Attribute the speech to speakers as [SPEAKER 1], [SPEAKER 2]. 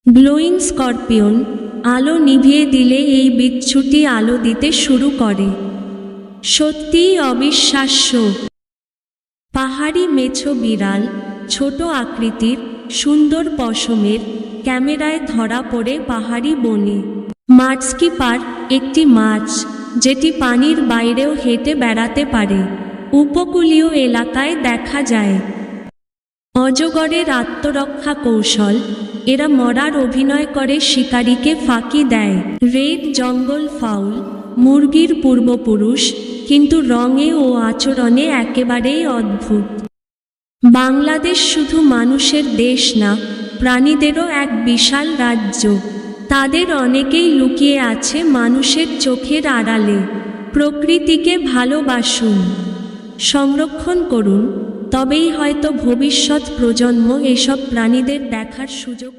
[SPEAKER 1] Glowing scorpion আলো নিভিয়ে দিলে এই বিচ্ছুটি আলো দিতে শুরু করে। সত্যিই অবিশ্বাস্য। পাহাড়ি মেছো বিড়াল, ছোট আকৃতির, সুন্দর পশমের, ক্যামেরায় ধরা পড়ে পাহাড়ি বনে। মাডস্কিপার একটি মাছ যেটি পানির বাইরেও হেঁটে বেড়াতে পারে, উপকূলীয় এলাকায় দেখা যায়। অজগরের আত্মরক্ষা কৌশল, এরা মরার অভিনয় করে শিকারীকে ফাঁকি দেয়। রেড জঙ্গল ফাউল, মুরগির পূর্বপুরুষ, কিন্তু রঙে ও আচরণে একেবারেই অদ্ভুত। বাংলাদেশ শুধু মানুষের দেশ না, প্রাণীদেরও এক বিশাল রাজ্য। তাদের অনেকেই লুকিয়ে আছে মানুষের চোখের আড়ালে। প্রকৃতিকে ভালোবাসুন, সংরক্ষণ করুন, তবেই হয়তো ভবিষ্যৎ প্রজন্ম এসব প্রাণীদের দেখার সুযোগ